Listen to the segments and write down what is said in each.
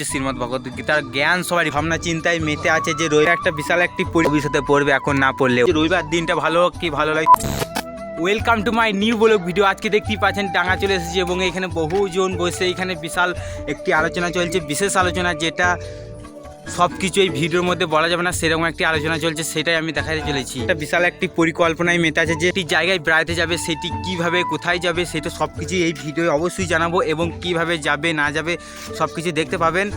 শ্রীমদ্ ভগবত গীতার জ্ঞান সবারই ভাবনা চিন্তায় মেতে আছে যে রবিবার একটা বিশাল একটি ভবিষ্যতে পড়বে এখন না পড়লেও রবিবার দিনটা ভালো কি ভালো লাগে। Welcome to my new blog video. আজকে দেখতেই পাচ্ছেন ডাঙা চলে এসেছে এবং এখানে বহুজন বসে এখানে বিশাল একটি আলোচনা চলছে, বিশেষ আলোচনা যেটা সব কিছু এই ভিডিওর মধ্যে বলা যাবে না, সেরকম একটি আলোচনা চলছে, সেটাই আমি দেখাতে চলেছি। এটা বিশাল একটি পরিকল্পনায় মেতে আছে যে একটি জায়গায় বেড়াতে যাবে, সেটি কিভাবে কোথায় যাবে সেটা সব কিছু এই ভিডিওয়ে অবশ্যই জানাবো এবং কিভাবে যাবে না যাবে সব কিছু দেখতে পাবেন।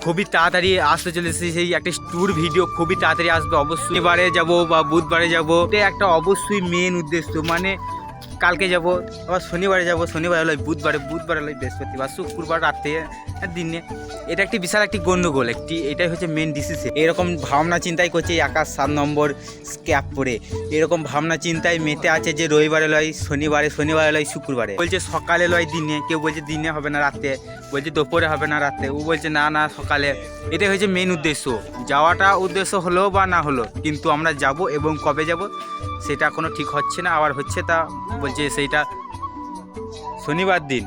খুবই তাড়াতাড়ি আসতে চলেছে সেই একটা ট্যুর ভিডিও, খুবই তাড়াতাড়ি আসবে অবশ্যই। শনিবারে যাব বা বুধবারে যাব, এটা একটা অবশ্যই মেন উদ্দেশ্য। মানে কালকে যাব, আবার শনিবারে যাব, শনিবার হলো বুধবারে, বুধবার হলো বৃহস্পতিবার, শুক্রবার রাতে দিনে। এটা একটি বিশাল একটি গণ্ডগোল, এটাই হচ্ছে মেন ডিসিশন। এরকম ভাবনা চিন্তাই করছে আকাশ 7 নম্বর ক্যাপ পরে, এরকম ভাবনা চিন্তায় মেতে আছে যে রবিবারে লয় শনিবারে, শনিবারে লয় শুক্রবারে। বলছে সকালে লয় দিনে, কেউ বলছে দিনে হবে না রাতে, বলছে দুপুরে হবে না রাতে, ও বলছে না না সকালে। এটাই হচ্ছে মেন উদ্দেশ্য। যাওয়াটা উদ্দেশ্য হলো বা না হলো, কিন্তু আমরা যাব এবং কবে যাব সেটা কোনো ঠিক হচ্ছে না। আবার হচ্ছে তা বলছে সেইটা শনিবার দিন,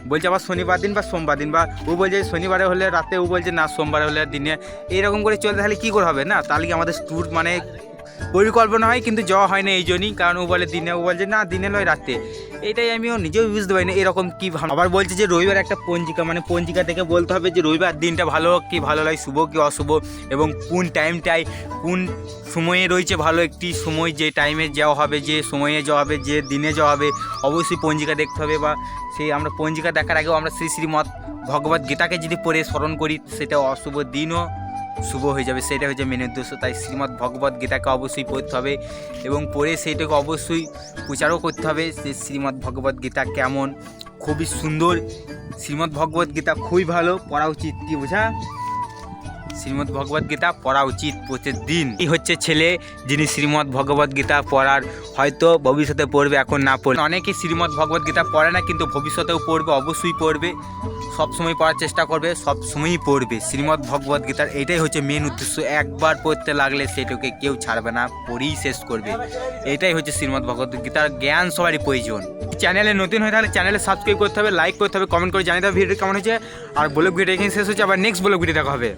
বলছে আবার শনিবার দিন বা সোমবার দিন, বা ও বলছে শনিবারে হলে রাতে, ও বলছে না সোমবারে হলে দিনে। এইরকম করে চলতে তাহলে কী করে হবে না? তাহলে কি আমাদের ট্যুর মানে পরিকল্পনা হয় কিন্তু যাওয়া হয় না এই জন্যই, কারণ ও বলে দিনে, ও বলছে না দিনে নয় রাতে। এটাই আমিও নিজেও বুঝতে পারি না এরকম কী। আবার বলছে যে রবিবার একটা পঞ্জিকা, মানে পঞ্জিকা থেকে বলতে হবে যে রবিবার দিনটা ভালো কি ভালো লাগে, শুভ কি অশুভ, এবং কোন টাইমটাই কোন সময়ে রয়েছে ভালো একটি সময়, যে টাইমে যাওয়া হবে, যে সময়ে যাওয়া হবে, যে দিনে যাওয়া হবে, অবশ্যই পঞ্জিকা দেখতে হবে। বা সেই আমরা পঞ্জিকা দেখার আগেও আমরা শ্রীমদ্ ভগবত গীতাকে যদি পড়ে স্মরণ করি, সেটা অশুভ দিনও শুভ হয়ে যাবে, সেটা হচ্ছে মেন উদ্দেশ্য। তাই শ্রীমদ্ ভগবত গীতাকে অবশ্যই পড়তে হবে এবং পড়ে সেইটাকে অবশ্যই প্রচারও করতে হবে যে শ্রীমদ্ ভগবত গীতা কেমন, খুবই সুন্দর। শ্রীমদ্ ভগবত গীতা খুবই ভালো, পড়া উচিত, কি বোঝা? শ্রীমদ্ ভগবত গীতা পড়া উচিত প্রতিদিন। এই হচ্ছে ছেলে যিনি শ্রীমদ্ ভগবত গীতা পড়ার হয়তো ভবিষ্যতে পড়বে, এখন না পড়বে। অনেকেই শ্রীমদ্ ভগবত গীতা পড়ে না, কিন্তু ভবিষ্যতেও পড়বে, অবশ্যই পড়বে, সবসময় পড়ার চেষ্টা করবে, সবসময়ই পড়বে শ্রীমদ্ ভগবত গীতার। এইটাই হচ্ছে মেন উদ্দেশ্য। একবার পড়তে লাগলে সেটাকে কেউ ছাড়বে না, পড়েই শেষ করবে। এটাই হচ্ছে শ্রীমদ্ ভগবত গীতার জ্ঞান সবারই প্রয়োজন। চ্যানেলে নতুন হয়ে থাকলে চ্যানেলে সাবস্ক্রাইব করতে হবে, লাইক করতে হবে, কমেন্ট করে জানিয়ে দেবে ভিডিও কেমন হয়েছে। আর ব্লগ ভিডিও এখানে শেষ হচ্ছে, আবার নেক্সট ব্লগ ভিডিও দেখা হবে।